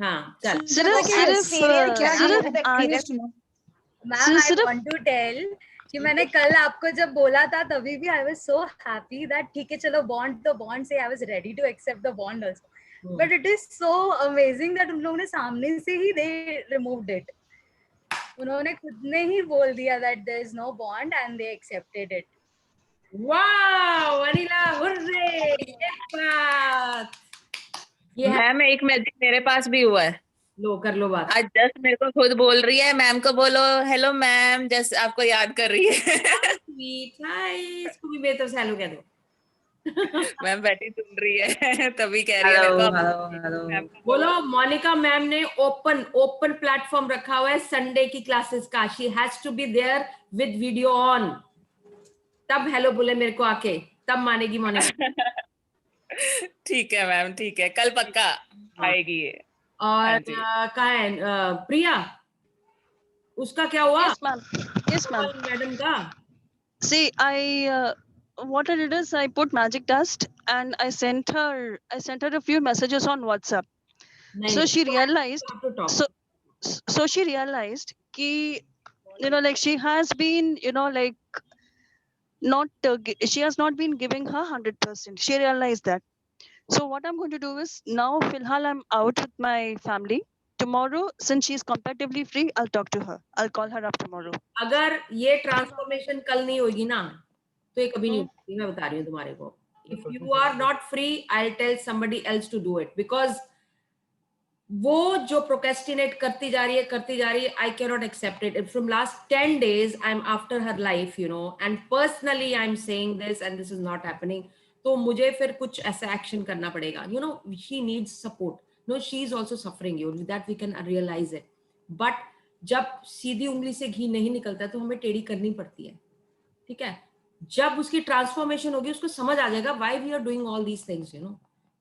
हाँ चल सिर्फ ma'am I want to tell कि मैंने कल आपको जब बोला था तभी भी I was so happy that ठीक है चलो बॉन्ड तो बॉन्ड से I was ready to accept the bond also but it is so amazing that उन लोगों ने सामने से ही दे रिमूव्ड इट. उन्होंने खुद ने ही बोल दिया that there is no bond and they accepted it. Wow Anila hurray ये बात ये है. मैम एक मैजिक मेरे पास भी हुआ है. लो कर लो बात. आज जस्ट मेरे को खुद बोल रही है, मैम को बोलो हेलो मैम, जस्ट आपको याद कर रही है. स्वीट हाय इसको भी मेरी तरफ से हेलो कह दो. मैम बैठी सुन रही है तभी कह रही है मेरे को. हेलो बोलो. मोनिका मैम ने ओपन प्लेटफॉर्म रखा हुआ है संडे की क्लासेस का. She has to be there with video on. तब हेलो बोले मेरे को आके, तब मानेगी मोनिका. ठीक है मैम, ठीक है, कल पक्का आएगी ये. और कहाँ है प्रिया, उसका क्या हुआ? Yes, ma'am. मैडम का. See, what I did is I put magic dust and I sent her a few messages on WhatsApp. So she realized. So she realized कि like she has been like not she has not been giving her 100%. She realized that. So what I'm going to do is now filhal I'm out with my family. Tomorrow, since she's comparatively free, I'll talk to her. I'll call her up tomorrow. अगर ये transformation कल नहीं होगी ना तो ये कभी नहीं होगी. मैं बता रही हूँ तुम्हारे को. If you are not free, I'll tell somebody else to do it because वो जो प्रोक्रेस्टिनेट करती जा रही है, I cannot accept it. From last 10 days, I'm after her life, and personally I'm saying this and this is not happening. तो मुझे फिर कुछ ऐसा एक्शन करना पड़ेगा. She needs support. No, she is also suffering. That we can realize it. But जब सीधी उंगली से घी नहीं निकलता तो हमें टेढ़ी करनी पड़ती है. ठीक है. जब उसकी ट्रांसफॉर्मेशन होगी उसको समझ आ जाएगा why we are doing all these things.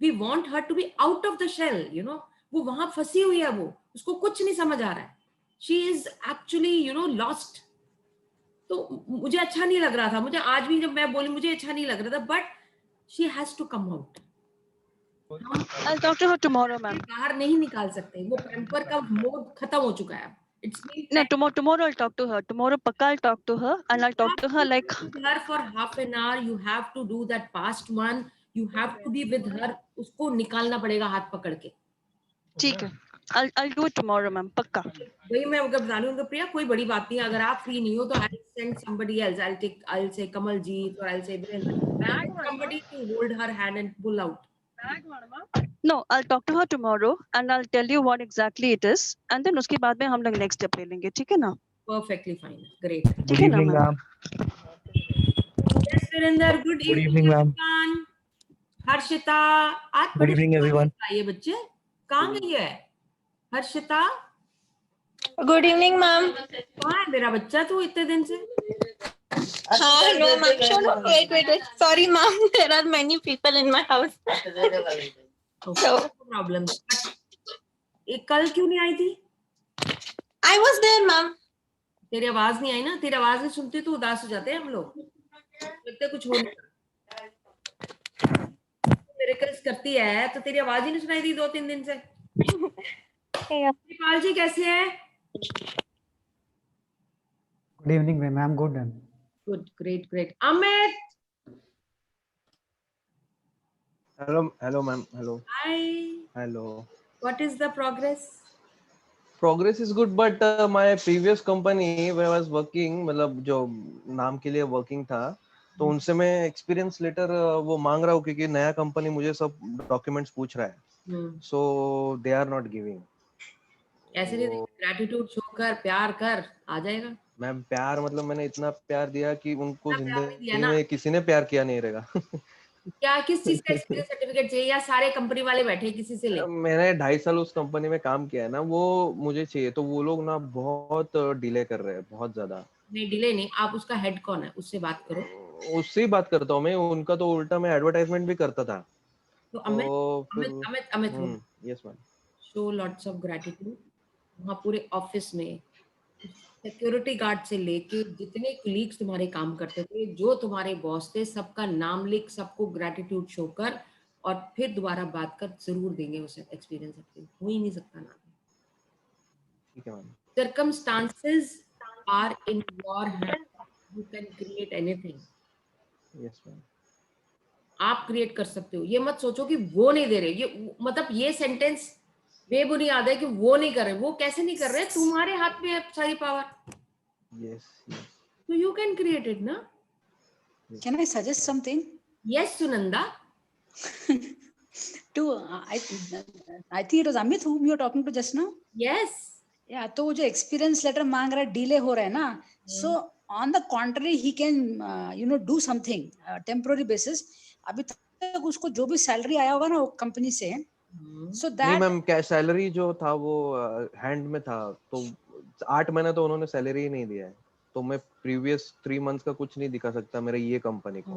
We want her to be out of the shell. वो वहां फंसी हुई है, वो उसको कुछ नहीं समझ आ रहा है. She is actually lost. तो मुझे अच्छा नहीं लग रहा था. मुझे आज भी जब मैं बोली मुझे अच्छा नहीं लग रहा था. But she has to come out. I'll talk to her tomorrow, ma'am. बाहर नहीं निकाल सकते. वो पैम्पर का मोड खत्म हो चुका है. No, tomorrow I'll talk to her. Tomorrow pakka I'll talk to her and I'll talk to her like her for half an hour. You have to do that past one. You have to be with her. उसको निकालना पड़ेगा हाथ पकड़ के. ठीक है. I'll do it tomorrow, ma'am. पक्का. वही मैं अगर बता रही हूँ प्रिया, कोई बड़ी बात नहीं. अगर आप फ्री नहीं हो तो I'll send somebody else. I'll say Kamaljeet or I'll say somebody to hold her hand and pull out. No, I'll talk to her tomorrow and I'll tell you what exactly it is and then उसके बाद में हम लोग next step ले लेंगे. ठीक है ना? Perfectly fine. Great. ठीक है ना ma'am? Yes, Virender. Good evening, ma'am. Harshita. आज Good evening, everyone. ये बच्चे कहाँ गई है? हर्षिता. Good evening, ma'am. कहाँ है मेरा बच्चा तू इतने दिन से? हाँ, no, ma'am. Wait. Sorry, ma'am. There are many people in my house. So, no problem. कल क्यों नहीं आई थी? I was there, ma'am. तेरी आवाज नहीं आई ना. तेरी आवाज नहीं सुनती तो उदास हो जाते हैं हम लोग. लगता कुछ हो नहीं. मिरेकल्स करती है तो तेरी आवाज ही नहीं सुनाई दी 2-3 दिन से. कृपाल जी कैसे हैं? Good evening, ma'am. I'm good, ma'am. Good, great. Amit. Hello, ma'am. Hello. Hi. Hello. What is the progress? Progress is good, but my previous company where I was working, मतलब जो नाम के लिए working था, तो उनसे मैं experience letter वो मांग रहा हूँ क्योंकि नया कंपनी मुझे सब डॉक्यूमेंट्स पूछ रहा है. So they are not giving. ऐसे नहीं. ग्रेटिट्यूड शो कर, प्यार कर, आ जाएगा. मैम प्यार मतलब मैंने इतना प्यार दिया कि उनको जिंदगी में किसी ने प्यार किया नहीं रहेगा. क्या किस चीज का एक्सपीरियंस सर्टिफिकेट चाहिए या सारे कंपनी वाले बैठे किसी से ले? मैंने 2.5 साल उस कंपनी में काम किया है ना, वो मुझे चाहिए. तो वो लोग ना बहुत डिले कर रहे हैं, बहुत ज्यादा. नहीं डिले नहीं. आप उसका हेड कौन है उससे बात करो. उससे ही बात करता हूँ मैं. उनका तो उल्टा मैं एडवर्टाइजमेंट भी करता था. तो Amit yes ma'am. Show lots of gratitude. वहाँ पूरे ऑफिस में सिक्योरिटी गार्ड से लेके जितने कलीग्स तुम्हारे काम करते थे, जो तुम्हारे बॉस थे, सबका नाम लिख, सबको ग्रेटिट्यूड शो कर और फिर दोबारा बात कर. जरूर देंगे उसे एक्सपीरियंस. हो ही नहीं सकता ना. ठीक है ma'am. Circumstances are in your hand. You can create anything. Yes ma'am. आप क्रिएट कर सकते हो. ये मत सोचो कि वो नहीं दे रहे. ये मतलब ये सेंटेंस बेबुनियाद है कि वो नहीं कर रहे. वो कैसे नहीं कर रहे? तुम्हारे हाथ में है सारी power. Yes, yes. So you can create it, na? Can I suggest something? Yes, Sunanda. I think it was Amit whom you were talking to just now. Yes. Yeah, तो वो जो एक्सपीरियंस लेटर मांग रहा है, delay हो रहा है ना, so on the contrary he can do something temporary basis. अभी तक उसको जो भी सैलरी आया होगा ना वो कंपनी से, so नहीं that मैम, कैश सैलरी जो था वो हैंड में था, तो 8 महीने तो उन्होंने सैलरी ही नहीं दिया है, तो मैं प्रीवियस 3 मंथ्स का कुछ नहीं दिखा सकता मेरे ये कंपनी को.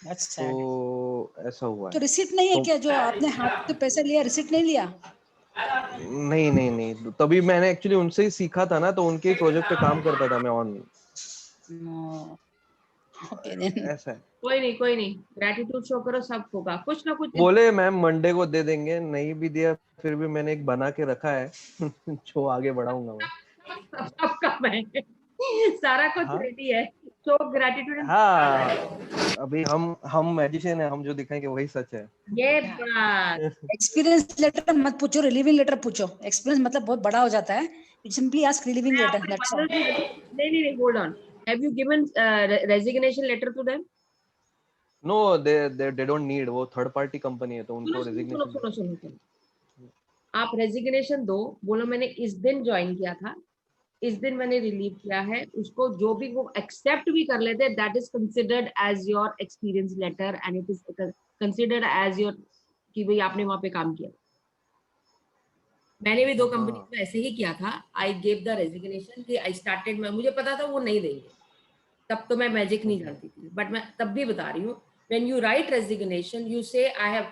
that's sad. तो ऐसा हुआ है. तो रिसीट नहीं है तो, क्या? जो आपने हाथ पे पैसा लिया रिसीट नहीं लिया? नहीं, तभी मैंने एक्चुअली उनसे ही सीखा था ना, तो उनके ही प्रोजेक्ट पे काम करता था मैं ऑन. Okay, then. ऐसा है. कोई नहीं. ग्रेटिट्यूड शो करो, सब होगा. कुछ ना कुछ बोले मैम मंडे को दे देंगे, नहीं भी दिया फिर भी मैंने एक बना के रखा है जो आगे बढ़ाऊंगा मैं. सबका मैं सारा कुछ रेडी है. तो ग्रेटिट्यूड. हाँ, अभी हम मैजिशियन है, हम जो दिखाएंगे वही सच है. ये बात. एक्सपीरियंस लेटर मत पूछो, रिलीविंग लेटर पूछो. एक्सपीरियंस मतलब बहुत बड़ा हो जाता है. You simply ask relieving letter. That's all. नहीं, hold on. Have you given resignation letter to them? No, they don't need. वो थर्ड पार्टी कंपनी है तो उनको रेजिग्नेशन. सुनो. आप रेजिग्नेशन दो, बोलो मैंने इस दिन ज्वाइन किया था, इस दिन मैंने रिलीव किया है. उसको जो भी वो एक्सेप्ट भी कर लेते हैं, that is considered as your experience letter and it is considered as your कि भाई आपने वहां पे काम किया. मैंने भी 2 कंपनी में ऐसे ही किया था. आई गेव द रेजिग्नेशन कि आई स्टार्टेड. मुझे पता था वो नहीं देंगे, तब तो मैं मैजिक नहीं जानती थी, बट मैं तब भी बता रही हूँ. When you write resignation you say I have,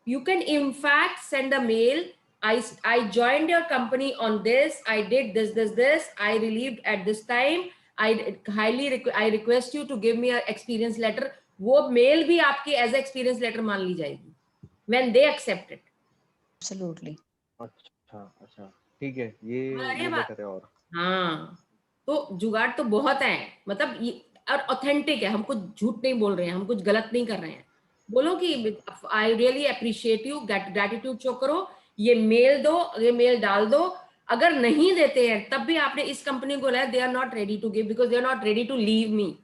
you can in fact send a mail. I joined your company on this. I did this. I relieved at this time. I request you to give me a experience letter. वो mail भी आपकी as experience letter मान ली जाएगी when they accept it. Absolutely. अच्छा, ठीक है. ये better है. और हाँ, तो जुगाड़ तो बहुत है. मतलब ये और ऑथेंटिक है. हम कुछ झूठ नहीं बोल रहे हैं, हम कुछ गलत नहीं कर रहे हैं. बोलो कि I really appreciate you, gratitude show करो, ये मेल दो, ये मेल डाल दो. अगर नहीं देते हैं तब भी आपने इस कंपनी को लाया, they are not ready to give because they are not ready to leave me.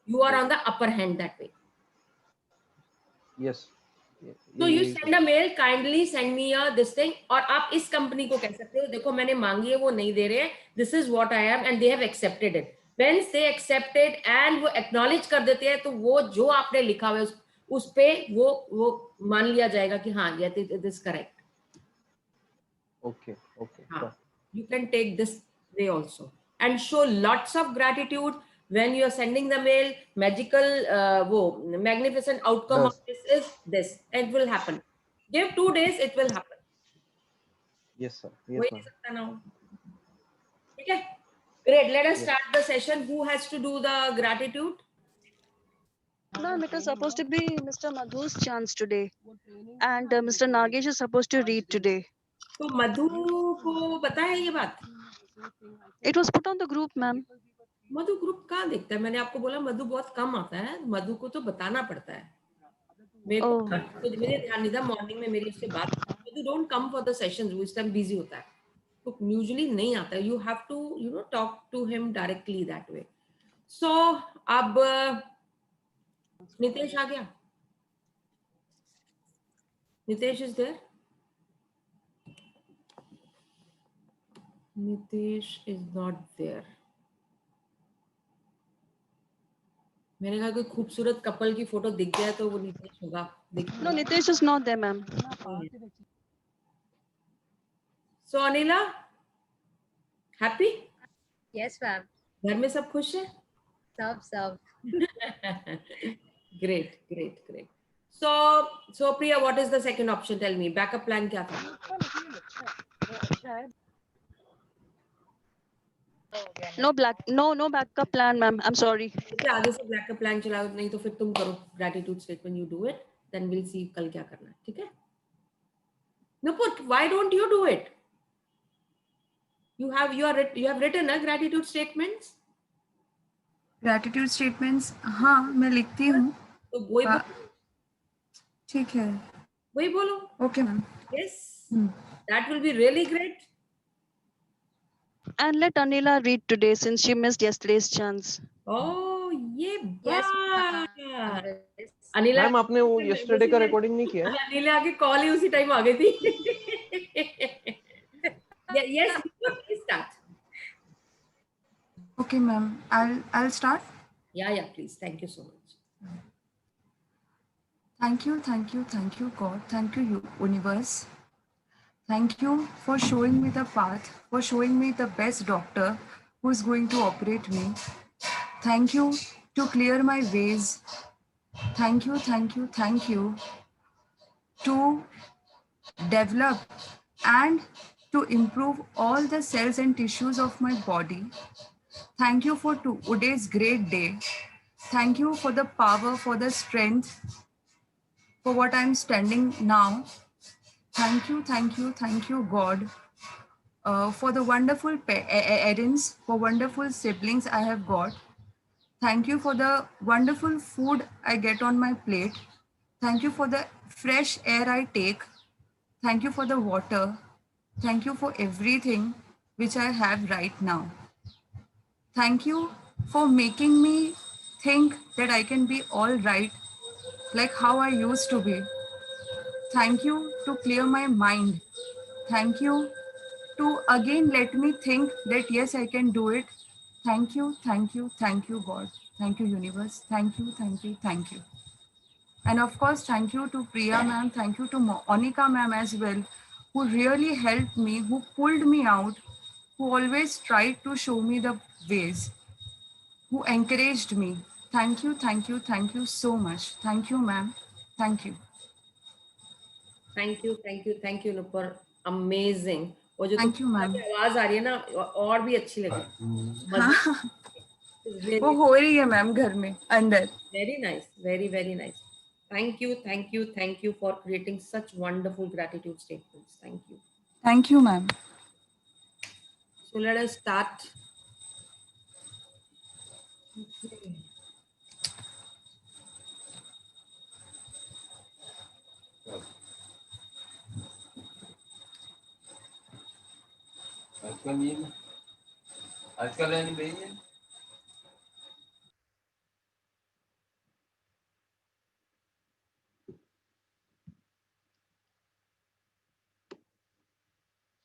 You are on the upper hand that way. Yes. तो you send a mail, kindly send me this thing. और आप इस company को कह सकते हो, देखो मैंने मांगी है, वो नहीं दे रहे हैं, this is what I M and they have accepted it. When they accepted and वो एक्नॉलेज कर देते हैं, तो वो जो आपने लिखा हुआ है उस पे वो मान लिया जाएगा कि हाँ ये this correct. Okay. You can take this way also and show lots of gratitude when you are sending the mail. Magical magnificent outcome of this is this. It will happen. Give 2 days, it will happen. Yes sir. Yes ma'am. Okay, great. Let us start the session. Who has to do the gratitude? No, it was supposed to be Mr. Madhu's chance today, and Mr. Nagesh is supposed to read today. तो मधु को पता है ये बात? It was put on the group, ma'am. Madhu group कहाँ देखता है? मैंने आपको बोला मधु बहुत कम आता है. मधु को तो बताना पड़ता है. मेरे ध्यान नहीं था. मॉर्निंग में मेरी उससे बात, Madhu don't come for the sessions, वो इस टाइम बिजी होता है, तो यूजुअली नहीं आता. You have to talk to him directly that way. So अब नितेश आ गया. Nitesh is there. Nitesh is not there. मैंने कहा कोई खूबसूरत कपल की फोटो दिख गया तो वो नितेश होगा. No, Nitesh is not there, ma'am. So Anila, happy? Yes, ma'am. घर में सब खुश है? सब. Great. So Priya, what is the second option? Tell me. Backup plan क्या था? No backup plan, ma'am. I'm sorry. आगे से backup plan चलाओ, नहीं तो फिर तुम करो gratitude statement. You do it, then we'll see कल क्या करना है. ठीक है? No, but why don't you do it? You have written a gratitude statements. Gratitude statements, हाँ मैं लिखती हूँ. तो वही ठीक है. वही बोलो. Okay ma'am. Yes, that will be really great. And let Anila read today since she missed yesterday's chance. Oh, ये Yes, बात. ma'am. अनिला मैम आपने वो yesterday का recording नहीं किया है? अनिला आगे कॉल ही उसी टाइम आ गई थी. Yes, please start. Okay ma'am, I'll start. Yeah, please. Thank you so much. Thank you, God. Thank you, universe. Thank you for showing me the path, for showing me the best doctor who is going to operate me. Thank you to clear my ways. Thank you to develop and to improve all the cells and tissues of my body. Thank you for today's great day. Thank you for the power, for the strength, for what I'm standing now. Thank you, God, for the wonderful parents, for wonderful siblings I have got. Thank you for the wonderful food I get on my plate. Thank you for the fresh air I take. Thank you for the water. Thank you for everything which I have right now. Thank you for making me think that I can be all right, like how I used to be. Thank you to clear my mind. Thank you to again let me think that yes, I can do it. Thank you, God. Thank you, universe. Thank you. And of course, thank you to Priya ma'am. Thank you to Monica ma'am as well, who really helped me, who pulled me out, who always tried to show me the ways, who encouraged me. Thank you so much. Thank you, ma'am. Thank you. Thank you, Nupur. Amazing. और जो Thank you, ma'am. आवाज आ रही है ना और भी अच्छी लगी. वो हो रही है मैम घर में अंदर. Very nice, very nice. Thank you for creating such wonderful gratitude statements. Thank you. Thank you, ma'am. So let us start. Okay. आजकल नहीं भैया.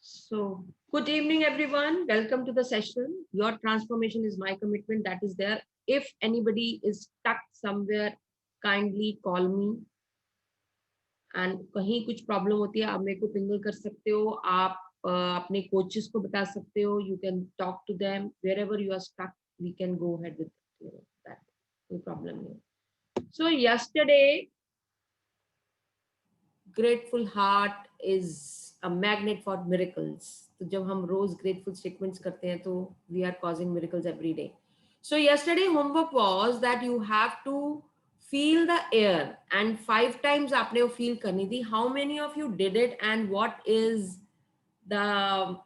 So, good evening, everyone. Welcome to the session. Your transformation is my commitment. That is there. If anybody is stuck somewhere, kindly call me. And कहीं कुछ problem होती है, आप मेरे को पिंगल कर सकते हो. आप अपने कोचेस को बता सकते हो. You can talk to them. Wherever you are stuck, we can go ahead with that. No problem here. So yesterday, grateful heart is a magnet for miracles. तो जब हम रोज grateful statements करते हैं तो we are causing miracles every day. So yesterday homework was that you have to feel the air and 5 times आपने वो feel करनी थी. How many of you did it and what is the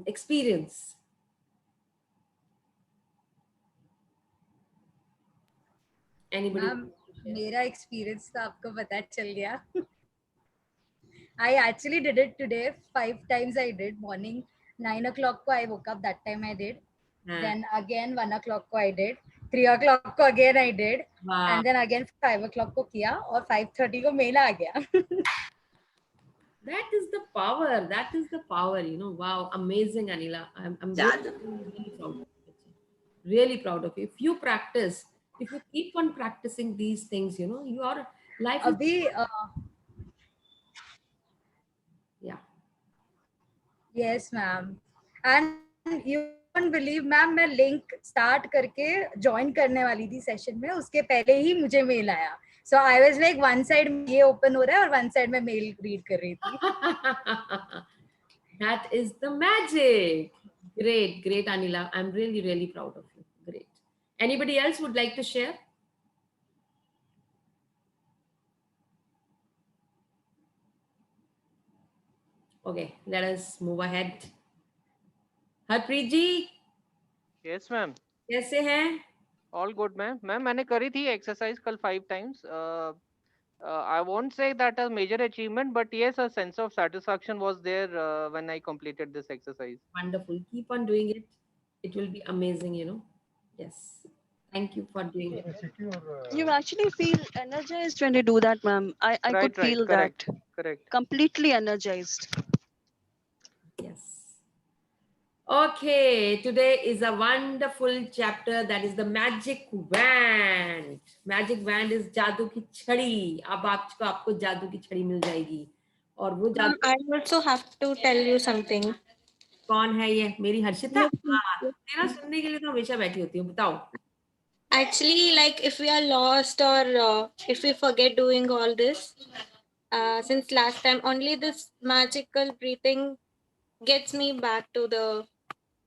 experience? Anybody? Ma'am मेरा experience तो आपको पता चल गया. I actually did it today. 5 times I did. Morning 9 o'clock ko I woke up. That time I did. Then again 1 o'clock ko I did. 3 o'clock ko again I did. And then again 5 o'clock ko kiya. और 5:30 को mail आ गया. That is the power. Wow, amazing, Anila. I'm really proud of you. If you practice, if you keep on practicing these things, your life is... अभी Yeah. Yes, ma'am. And you won't believe, ma'am, मैं link start करके join करने वाली थी session में. उसके पहले ही मुझे mail आया. So I was like, one side ये open हो रहा है और one side में mail read कर रही थी. That is the magic. Great, Anila. I'm really proud of you. Great. Anybody else would like to share? Okay, let us move ahead. Harpreet ji yes ma'am, कैसे हैं? All good ma'am. मैम मैंने करी थी exercise कल 5 times. I won't say that a major achievement, but yes, a sense of satisfaction was there when I completed this exercise. Wonderful. Keep on doing it. It will be amazing, you know. Yes. Thank you for doing it. You actually feel energized when you do that, ma'am. I Right, could feel correct, that. correct. Completely energized. Yes. Okay, today is a wonderful chapter, that is the magic wand. Magic wand is जादू की छड़ी. अब आपको जादू की छड़ी मिल जाएगी. और वो जादू I also have to tell you something. कौन है ये? मेरी हर्षिता? हाँ, तेरा सुनने के लिए तो हमेशा बैठी होती हूँ. बताओ. Actually, like if we are lost or if we forget doing all this, since last time, only this magical breathing gets me back to the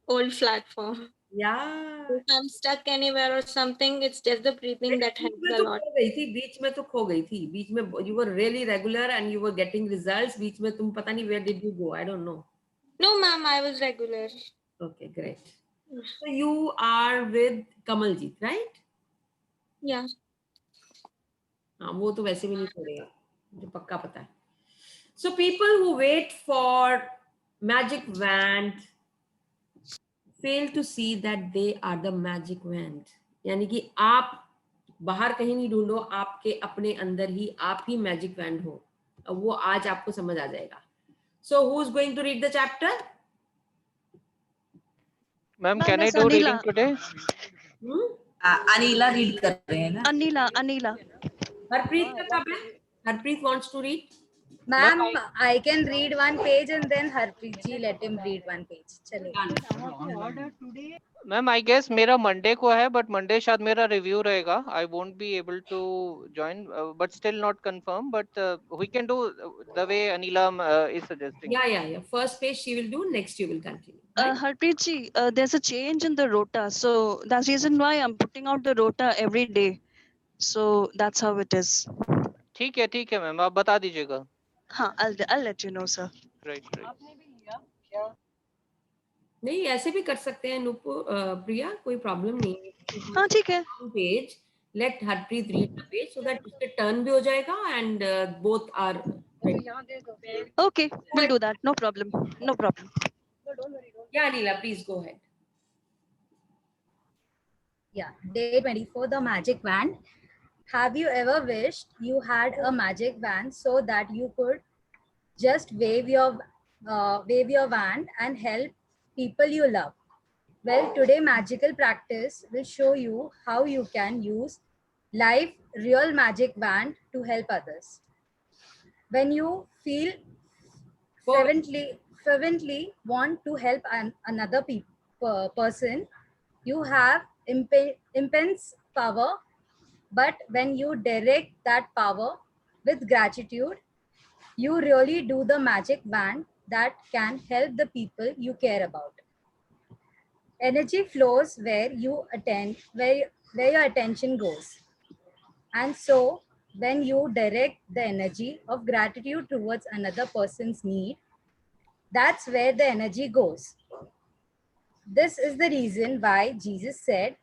old platform. Yeah. If I'm stuck anywhere or something, it's just the breathing that helps a lot. बीच में तो खो गई थी. बीच में you were really regular and you were getting results. बीच में तुम पता नहीं where did you go? I don't know. No, ma'am, I was regular. Okay, great. So you are with Kamaljeet, right? Yeah. हाँ, वो तो वैसे भी नहीं छोड़ेगा, मुझे पक्का पता है. So people who wait for magic wand fail to see that they are the magic wand. यानी कि आप बाहर कहीं नहीं ढूंढो, आपके अपने अंदर ही आप ही मैजिक वैंड हो. अब वो आज आपको समझ आ जाएगा. So who is going to read the chapter? Ma'am, can I do reading today? Anila read कर रहे हैं ना. अनिला. हरप्रीत का कब है? Harpreet wants to read. Ma'am, I can read one page and then Harpreet ji let him read one page. चलेगा. Ma'am I guess मेरा Monday को है, बट मंडे शायद मेरा रिव्यू रहेगा. I won't be able to join, but still not confirm, but we can do the way Anila is suggesting. Yeah. First page she will do, next you will continue. Harpreet ji, there's a change in the rota, so that's the reason why I'm putting out the rota every day. So that's how it is. ठीक है ma'am, आप बता दीजिएगा. हाँ, I'll let you know, sir. Right. नहीं, ऐसे भी कर सकते हैं प्रिया, कोई प्रॉब्लम नहीं है. हाँ, ठीक है. Page, let Harpreet read the page so that उसके टर्न भी हो जाएगा and both are ready. Okay, we'll do that. No problem. Yeah, Anila, please go ahead. Yeah, day 24, the magic wand. Have you ever wished you had a magic wand so that you could just wave your wand and help people you love? Well, today magical practice will show you how you can use real magic wand to help others. When you feel fervently want to help another person, you have immense power. But when you direct that power with gratitude, you really do the magic wand that can help the people you care about. Energy flows where your attention goes. And so when you direct the energy of gratitude towards another person's need, that's where the energy goes. This is the reason why Jesus said,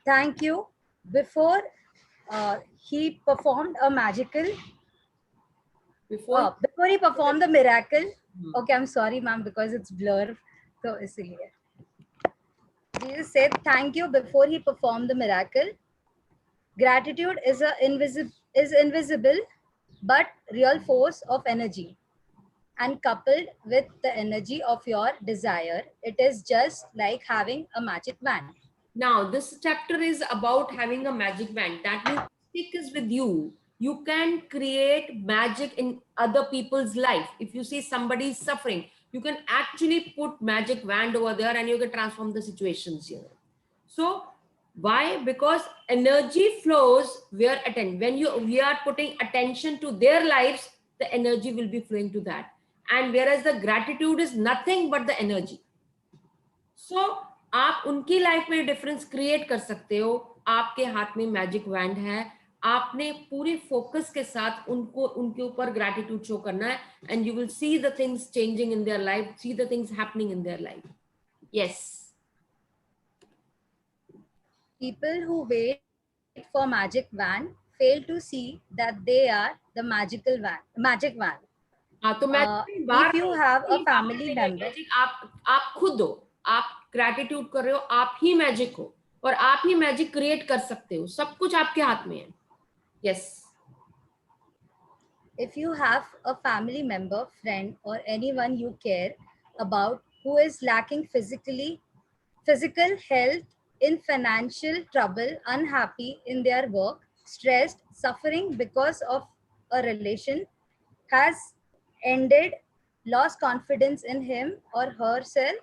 thank you, before he performed a miracle. Before he performed the miracle. Okay, I'm sorry, ma'am, because it's blur. So Jesus said, thank you before he performed the miracle. Gratitude is invisible, but real force of energy. And coupled with the energy of your desire, it is just like having a magic wand. Now, this chapter is about having a magic wand. That means stick is with you. You can create magic in other people's life. If you see somebody is suffering, you can actually put magic wand over there and you can transform the situations here. So, why? Because energy flows where when we are putting attention to their lives, the energy will be flowing to that. And whereas the gratitude is nothing but the energy. So, आप उनकी life में difference create कर सकते हो. आपके हाथ में magic wand है, आपने पूरे फोकस के साथ उनके ऊपर ग्रैटिट्यूड शो करना है, and you will see the things changing in their life, see the things happening in their life. Yes. People who wait for magic van fail to see that they are the magic van. हाँ, तो magic बाहर If you have a नहीं, family आपने member, magic आप खुद हो, आप gratitude कर रहे हो, आप ही मैजिक हो और आप ही मैजिक क्रिएट कर सकते हो, सब कुछ आपके हाथ में है. Yes. if you have a family member, friend, or anyone you care about who is lacking physical health, in financial trouble, unhappy in their work, stressed, suffering because of a relation has ended, lost confidence in him or herself,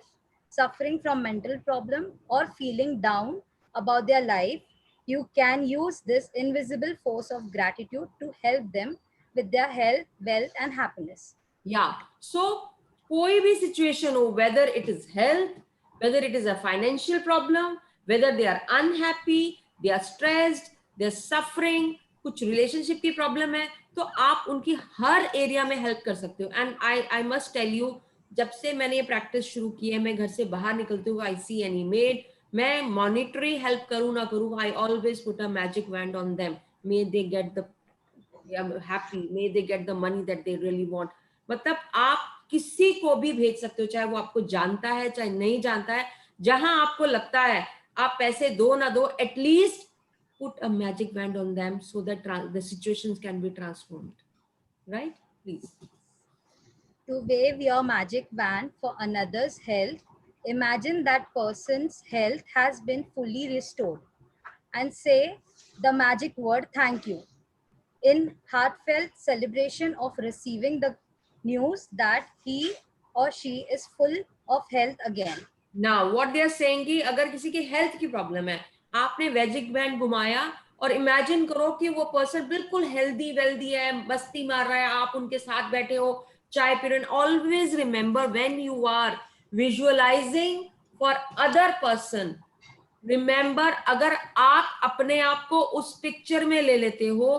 suffering from mental problem, or feeling down about their life, you can use this invisible force of gratitude to help them with their health, wealth, and happiness. Yeah. So कोई भी situation हो, whether it is health, whether it is a financial problem, whether they are unhappy, they are stressed, they are suffering, कुछ relationship की problem है, तो आप उनकी हर area में help कर सकते हो. And I must tell you, जब से मैंने ये practice शुरू की है, मैं घर से बाहर निकलते हुए I see any maid, मैं monetary help करूँ ना करूँ, I always put a magic wand on them. May they get the happy, may they get the money that they really want. मतलब आप किसी को भी भेज सकते हो, चाहे वो आपको जानता है चाहे नहीं जानता है, जहां आपको लगता है आप पैसे दो ना दो, at least put a magic wand on them so that the situations can be transformed. Right? Please. To wave your magic wand for another's health, imagine that person's health has been fully restored and say the magic word thank you in heartfelt celebration of receiving the news that he or she is full of health again. Now what they are saying कि अगर किसी की health की problem है, आपने magic band घुमाया और imagine करो कि वो पर्सन बिल्कुल हेल्दी वेल्दी है, मस्ती मार रहा है, आप उनके साथ बैठे हो, चाय पी रहे हो. Always remember when you are visualising for other person, remember अगर आप अपने आप को उस पिक्चर में ले लेते हो,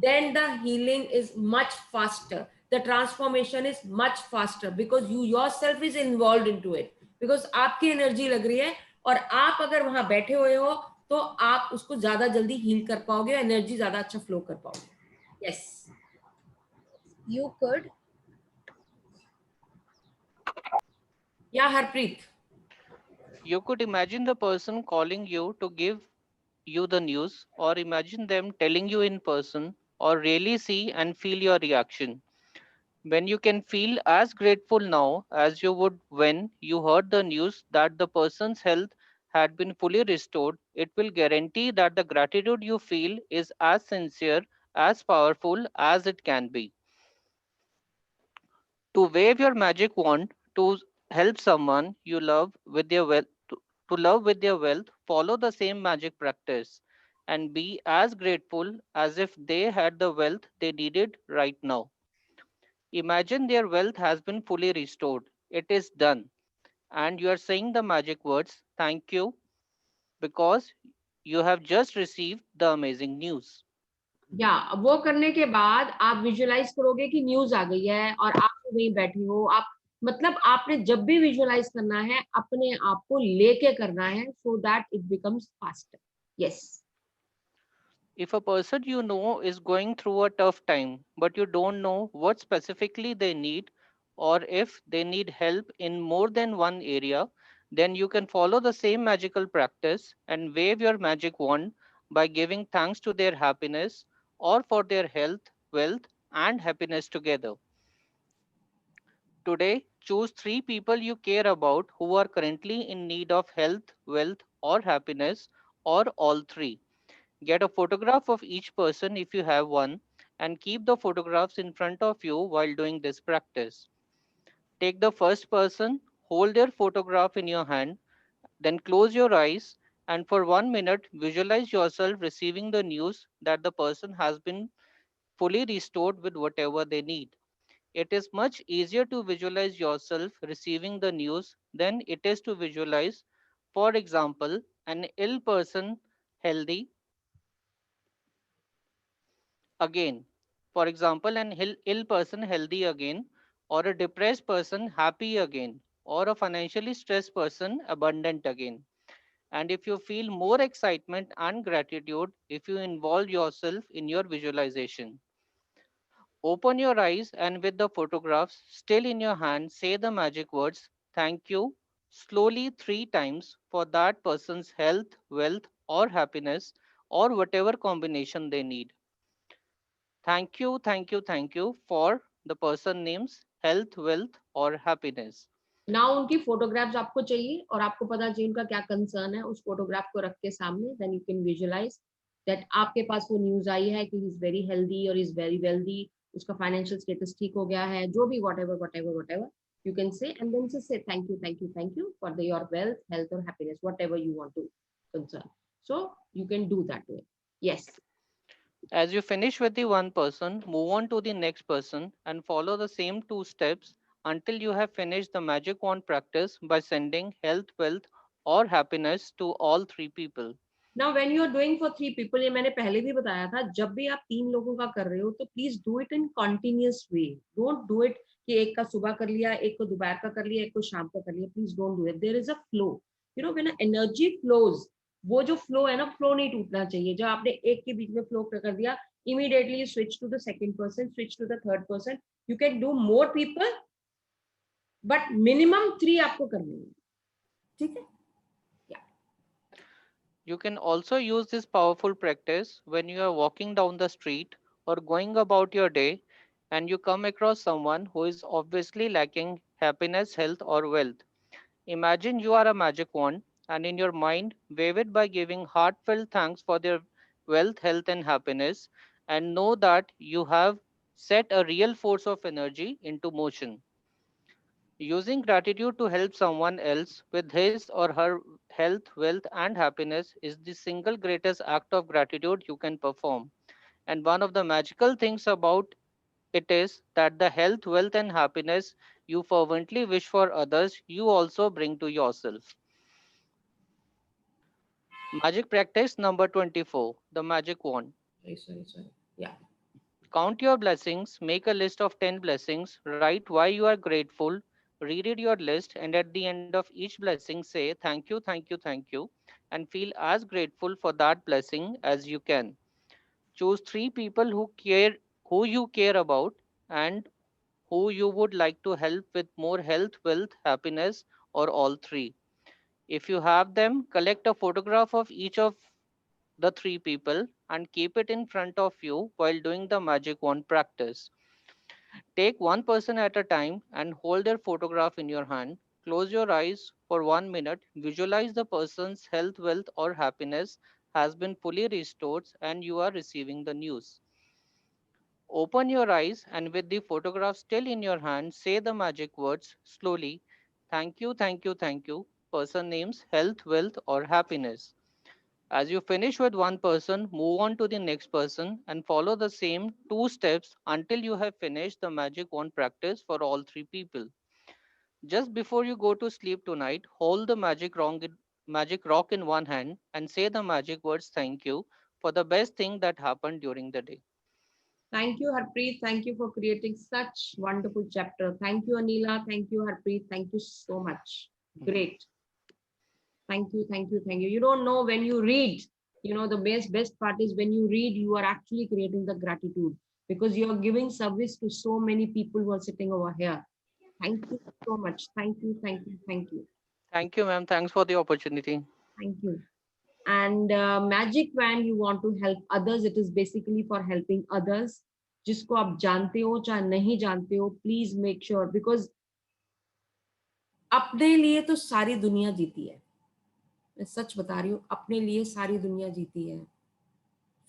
then the healing is much faster, the transformation is much faster because you yourself is involved into it, because आपकी एनर्जी लग रही है और आप अगर वहां बैठे हुए हो तो आप उसको ज्यादा जल्दी हील कर पाओगे, एनर्जी ज्यादा अच्छा फ्लो कर पाओगे. यस. You could. या Harpreet. You could imagine the person calling you to give you the news, or imagine them telling you in person, or really see and feel your reaction. When you can feel as grateful now as you would when you heard the news that the person's health had been fully restored, it will guarantee that the gratitude you feel is as sincere, as powerful as it can be. To wave your magic wand to help someone you love with their wealth, to love with their wealth, follow the same magic practice and be as grateful as if they had the wealth they needed right now. Imagine their wealth has been fully restored. It is done. And you are saying the magic words, thank you, because you have just received the amazing news. या वो करने के बाद आप visualise करोगे कि news आ गई है और आप वहीं बैठे हो. आप मतलब आपने जब भी विजुअलाइज करना है अपने आप को लेके करना है, so that it becomes faster. Yes. If a person you know is going through a tough time, but you don't know what specifically they need, or if they need help in more than one area, then you can follow the same magical practice and wave your magic wand by giving thanks to their happiness or for their health, wealth, and happiness together. Today, choose 3 people you care about who are currently in need of health, wealth, or happiness, or all three. Get a photograph of each person if you have one, and keep the photographs in front of you while doing this practice. Take the first person, hold their photograph in your hand, then close your eyes, and for 1 minute visualize yourself receiving the news that the person has been fully restored with whatever they need. It is much easier to visualize yourself receiving the news than it is to visualize, for example, an ill person healthy again. For example, an ill person healthy again, or a depressed person happy again. or a financially stressed person abundant again. And if you feel more excitement and gratitude if you involve yourself in your visualization. Open your eyes and with the photographs still in your hand, say the magic words, thank you, slowly 3 times for that person's health, wealth, or happiness, or whatever combination they need. Thank you, thank you, thank you for the person names health, wealth, or happiness. Now उनकी photographs आपको चाहिए और आपको पता चाहिए उनका क्या concern है, उस photograph को रख के सामने, then you can visualize that आपके पास वो news आई है कि he is very healthy or is very wealthy, उसका financial status ठीक हो गया है, जो भी whatever you can say, and then just say thank you for your wealth, health or happiness, whatever you want to concern. So you can do that way. Yes. As you finish with the one person, move on to the next person and follow the same 2 steps until you have finished the magic wand practice by sending health, wealth, or happiness to all 3 people. Now when you are doing for 3 people, ये मैंने पहले भी बताया था, जब भी आप 3 लोगों का कर रहे हो तो please do it in continuous way. Don't do it कि एक का सुबह कर लिया, एक को दोपहर का कर लिया, एक को शाम का कर लिया. Please don't do it. There is a flow. You know when energy flows, वो जो फ्लो है ना, फ्लो नहीं टूटना चाहिए. जब आपने एक के बीच में फ्लो कर दिया, immediately switch to the second person, switch to the third person. You can do more people, but minimum 3 आपको करने हैं. ठीक है? You can also use this powerful practice when you are walking down the street or going about your day and you come across someone who is obviously lacking happiness, health, or wealth. Imagine you are a magic wand and in your mind, wave it by giving heartfelt thanks for their wealth, health, and happiness, and know that you have set a real force of energy into motion. Using gratitude to help someone else with his or her health, wealth, and happiness is the single greatest act of gratitude you can perform. And one of the magical things about it is that the health, wealth, and happiness you fervently wish for others, you also bring to yourself. Magic practice number 24, the magic wand. Sorry. Yeah. Count your blessings, make a list of 10 blessings, write why you are grateful, reread your list, and at the end of each blessing, say thank you, thank you, thank you, and feel as grateful for that blessing as you can. Choose 3 people who you care about, and who you would like to help with more health, wealth, happiness, or all 3. If you have them, collect a photograph of each of the 3 people and keep it in front of you while doing the magic wand practice. Take one person at a time and hold their photograph in your hand. Close your eyes for 1 minute. Visualize the person's health, wealth, or happiness has been fully restored and you are receiving the news. Open your eyes and with the photograph still in your hand, say the magic words slowly. Thank you, thank you, thank you. Person names health, wealth, or happiness. As you finish with one person, move on to the next person and follow the same 2 steps until you have finished the magic wand practice for all 3 people. Just before you go to sleep tonight, hold the magic rock in one hand and say the magic words thank you for the best thing that happened during the day. Thank you, Harpreet. Thank you for creating such wonderful chapter. Thank you, Anila. Thank you, Harpreet. Thank you so much. Great. Thank you. You don't know when you read, the best part is when you read, you are actually creating the gratitude because you are giving service to so many people who are sitting over here. Thank you so much. Thank you. Thank you, ma'am. Thanks for the opportunity. Thank you. And magic wand, you want to help others. It is basically for helping others. जिसको आप जानते हो चाहे नहीं जानते हो, please make sure, because अपने लिए तो सारी दुनिया जीती है. मैं सच बता रही हूँ, अपने लिए सारी दुनिया जीती है.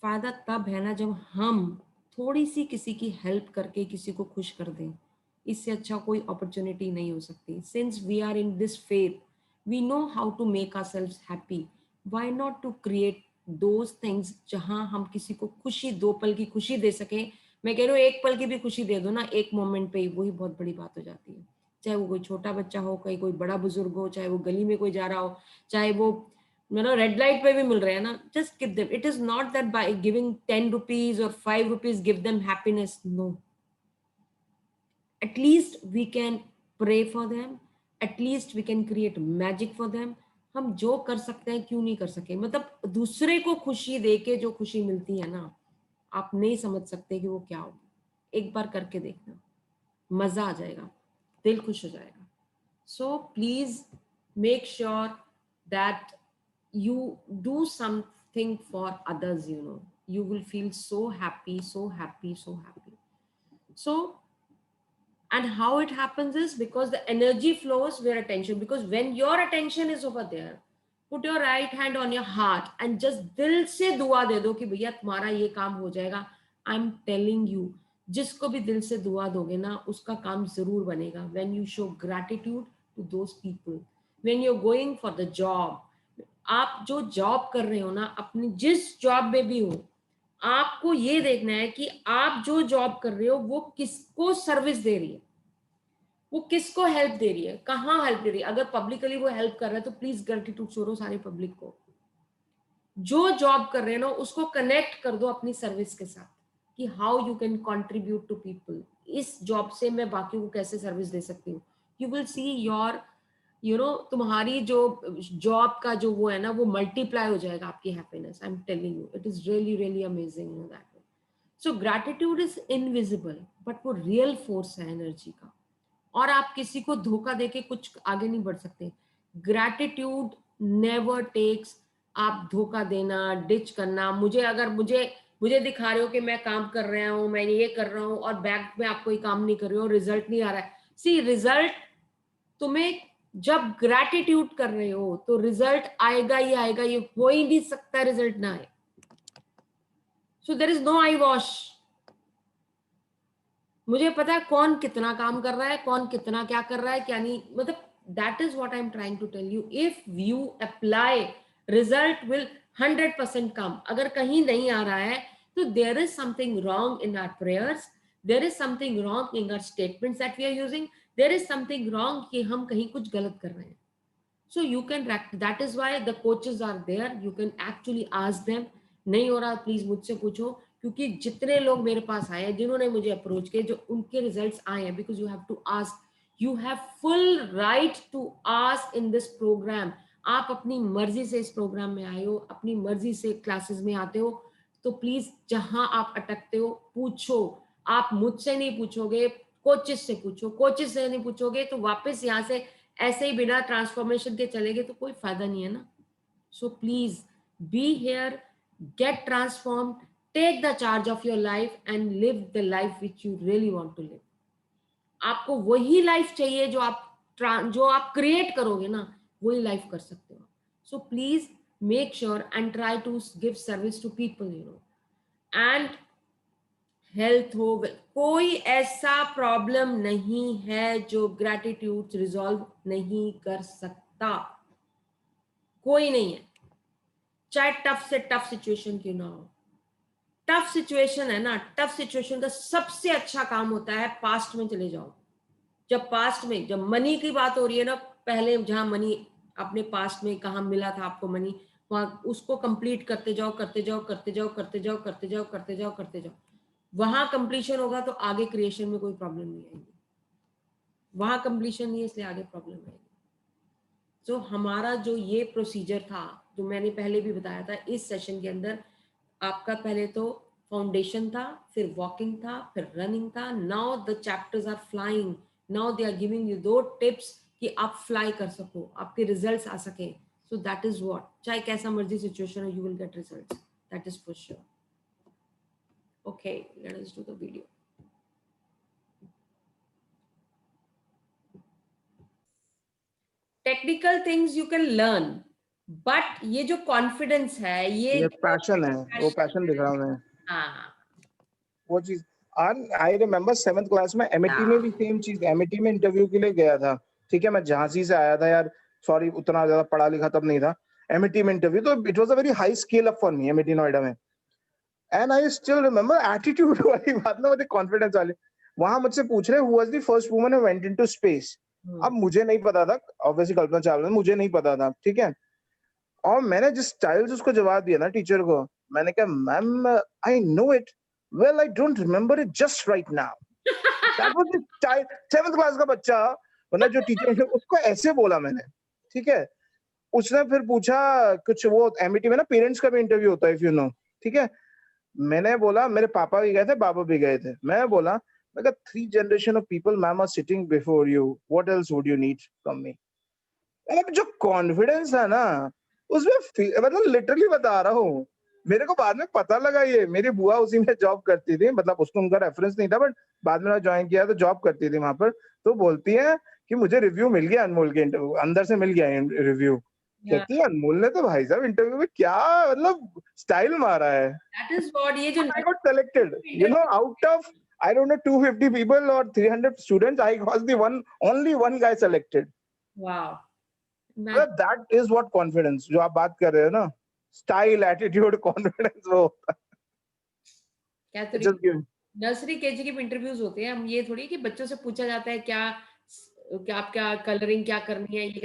फायदा तब है ना जब हम थोड़ी सी किसी की हेल्प करके किसी को खुश कर दें. इससे अच्छा कोई अपॉर्चुनिटी नहीं हो सकती. Since we are in this faith, we know how to make ourselves happy. Why not to create those things जहां हम किसी को खुशी, 2 पल की खुशी दे सकें. मैं कह रही हूँ 1 पल की भी खुशी दे दो ना, एक मोमेंट पे ही, वही बहुत बड़ी बात हो जाती है. चाहे वो कोई छोटा बच्चा हो, कहीं कोई बड़ा बुजुर्ग हो, चाहे वो गली में कोई जा रहा हो, चाहे वो रेड लाइट पे भी मिल रहे हैं ना, just give them. It is not that by giving 10 rupees or 5 rupees give them happiness. No, at least we can pray for them, at least we can create magic for them. हम जो कर सकते हैं क्यों नहीं कर सके, मतलब दूसरे को खुशी दे के जो खुशी मिलती है ना, आप नहीं समझ सकते कि वो क्या होगी। एक बार करके देखना, मजा आ जाएगा, दिल खुश हो जाएगा। सो please make sure that you do something for others, you know, you will feel so happy, so happy, so happy. So, and how it happens is because the energy flows where attention, because when your attention is over there, put your right hand on your heart and just dil se dua de do कि भैया तुम्हारा ये काम हो जाएगा। I'm telling you, जिसको भी दिल से दुआ दोगे ना, उसका काम जरूर बनेगा। When you show gratitude to those people, when you're going for the job, आप जो जॉब कर रहे हो ना, अपनी जिस जॉब में भी हो, आपको ये देखना है कि आप जो जॉब कर रहे हो वो किसको सर्विस दे रही है, वो किसको हेल्प दे रही है, कहाँ हेल्प दे रही है। अगर पब्लिकली वो हेल्प कर रहा है तो प्लीज ग्रेटिट्यूड शो करो सारे पब्लिक को। जो जॉब कर रहे हैं ना, उसको कनेक्ट कर दो अपनी सर्विस के साथ कि how you can contribute to people. इस जॉब से मैं बाकियों को कैसे सर्विस दे सकती हूँ। यू विल सी योर तुम्हारी जो जॉब का जो वो है ना, वो मल्टीप्लाई हो जाएगा आपकी happiness. I am telling you, it is really really amazing that way. So gratitude is invisible, but वो रियल फोर्स है एनर्जी का, और आप किसी को धोखा देके कुछ आगे नहीं बढ़ सकते। ग्रैटिट्यूड नेवर टेक्स आप धोखा देना, डिच करना। मुझे दिखा रहे हो कि मैं काम कर रहा हूँ, मैं ये कर रहा हूँ, और बैक में आप कोई काम नहीं कर रहे हो, रिजल्ट नहीं आ रहा है। सी, रिजल्ट तुम्हें जब ग्रैटिट्यूड कर रहे हो तो रिजल्ट आएगा ही आएगा, ये हो ही नहीं सकता रिजल्ट ना आए। So there is no eyewash. मुझे पता है कौन कितना काम कर रहा है, कौन कितना क्या कर रहा है, क्या नहीं, मतलब that is what I am trying to tell you. If you apply, result will 100% come. अगर कहीं नहीं आ रहा है तो there is something wrong in our prayers, there is something wrong in our statements that we are using, there is something wrong कि हम कहीं कुछ गलत कर रहे हैं। So you can, that is why the coaches are there, you can actually ask them. नहीं हो रहा प्लीज मुझसे पूछो, क्योंकि जितने लोग मेरे पास आए हैं, जिन्होंने मुझे अप्रोच किए, जो उनके रिजल्ट्स आए हैं, because you have to ask, you have full right to ask in this programme. आप अपनी मर्जी से इस प्रोग्राम में आए हो, अपनी मर्जी से क्लासेस में आते हो, तो प्लीज जहां आप अटकते हो पूछो। आप मुझसे नहीं पूछोगे, कोचेस से पूछो। कोचेस से नहीं पूछोगे तो वापस यहाँ से ऐसे ही बिना ट्रांसफॉर्मेशन के चलेंगे तो कोई फायदा नहीं है ना। So please be here, get transformed, take the charge of your life and live the life which you really want to live. आपको वही लाइफ चाहिए जो आप क्रिएट करोगे ना, वही लाइफ कर सकते हो। So please make sure and try to give service to people, you know, and health हो, कोई ऐसा प्रॉब्लम नहीं है जो ग्रैटिट्यूड रिजॉल्व नहीं कर सकता, कोई नहीं है। चाहे टफ से टफ सिचुएशन क्यों ना हो। टफ सिचुएशन है ना, टफ सिचुएशन का सबसे अच्छा काम होता है पास्ट में चले जाओ। जब पास्ट में, जब मनी की बात हो रही है ना, पहले जहां मनी अपने पास्ट में कहाँ मिला था आपको मनी, वहां उसको कंप्लीट करते जाओ, करते जाओ, करते जाओ, करते जाओ, करते जाओ, करते जाओ, करते जाओ। वहां कंप्लीशन होगा तो आगे क्रिएशन में कोई प्रॉब्लम नहीं आएगी। वहां कंप्लीशन नहीं है, इसलिए आगे प्रॉब्लम आएगी। तो हमारा जो ये प्रोसीजर था, जो मैंने पहले भी बताया था इस सेशन के अंदर, आपका पहले तो फाउंडेशन था, फिर वॉकिंग था, फिर रनिंग था। Now the chapters are flying, now they are giving you 2 tips कि आप फ्लाई कर सको, आपके रिजल्ट्स आ सके। सो दैट इज व्हाट, चाहे कैसा मर्जी सिचुएशन हो, you will get results, that is for sure. Okay, let us do the video. Technical things you can learn, but ये जो कॉन्फिडेंस है, ये पैशन है, वो पैशन दिख रहा है। हाँ, वो चीज आई रिमेम्बर 7th क्लास में एमईटी में भी सेम चीज, एमईटी में इंटरव्यू के लिए गया था। ठीक है, मैं झांसी से आया था यार, सॉरी उतना ज्यादा पढ़ा लिखा तब नहीं था। एमईटी में इंटरव्यू, तो it was a very high scale up for me, MET Noida में। And I still remember attitude वाली बात ना, मुझे कॉन्फिडेंस वाली। वहां मुझसे पूछ रहे who was the first woman who went into space. अब मुझे नहीं पता था, ऑब्वियसली कल्पना चावला, मुझे नहीं पता था। ठीक है, और मैंने जिस स्टाइल से उसको जवाब दिया ना टीचर को, मैंने कहा ma'am I know it, well I don't remember it just right now. That was the style. 7th class का बच्चा मतलब जो टीचर उसको ऐसे बोला मैंने, ठीक है। उसने फिर पूछा कुछ, वो एमईटी में ना पेरेंट्स का भी इंटरव्यू होता है, इफ यू नो, ठीक है। मैंने बोला, मेरे पापा भी गए थे, बाबा भी गए थे। मैं बोला, मैं कहा 3 generation of people ma'am are sitting before you, what else would you need from me. मतलब जो कॉन्फिडेंस है ना उसमें, मतलब लिटरली बता रहा हूँ, मेरे को बाद में पता लगा, ये मेरी बुआ उसी में जॉब करती थी, मतलब उसको उनका रेफरेंस नहीं था, बट बाद में ज्वाइन किया तो जॉब करती थी वहां पर। तो बोलती है कि मुझे रिव्यू मिल गया अनमोल के इंटरव्यू, अंदर से मिल गया रिव्यू। कहती है अनमोल ने तो भाई साहब इंटरव्यू में क्या मतलब स्टाइल मारा है। That is what ये जो I got selected, you know, out of I don't know 250 people or 300 students, I was the only one guy selected. wow. मतलब that is what confidence, जो आप बात कर रहे हो ना, स्टाइल, एटीट्यूड, कॉन्फिडेंस, वो होता क्या है। Just give. नर्सरी केजी के इंटरव्यूज होते हैं, हम ये थोड़ी कि बच्चों से पूछा जाता है क्या आप क्या कलरिंग क्या करनी है, ये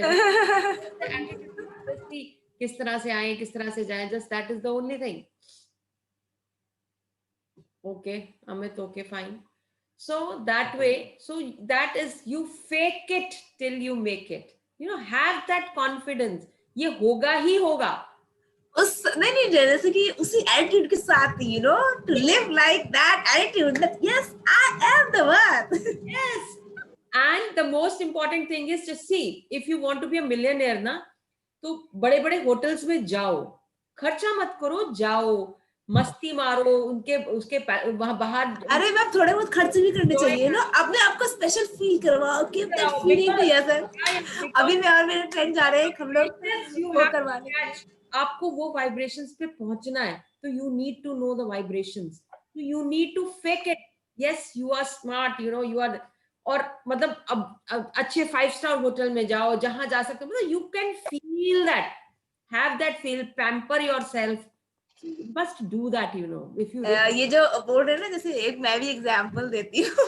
किस तरह से आए, किस तरह से जाए, just that is the only thing. Okay Amit, okay fine. So that way, so that is, you fake it till you make it, you know, have that confidence, ये होगा ही होगा। नहीं जैसे कि उसी एटीट्यूड के साथ, you know, to live like that attitude that yes I am the one. Yes, and the most important thing is just see, if you want to be a millionaire ना, तो बड़े बड़े होटल्स में जाओ, खर्चा मत करो, जाओ मस्ती मारो, उनके उसके वहां बाहर। अरे मैम थोड़े बहुत खर्च भी करने चाहिए ना, अपने आप को स्पेशल फील करवाओ, give that feeling to yourself. अभी मैं और मेरे फ्रेंड जा रहे हैं, हम लोग वो करवाने, आपको वो वाइब्रेशंस पे पहुंचना है, तो you need to know the vibrations, तो you need to fake it. Yes you are smart, you know you are, और मतलब अब अच्छे 5 स्टार होटल में जाओ, जहां जा सकते हो, मतलब you can feel that, have that feel, pamper yourself, must do that, you know, if you ये जो बोल रहे हैं ना, जैसे एक मैं भी एग्जांपल देती हूँ।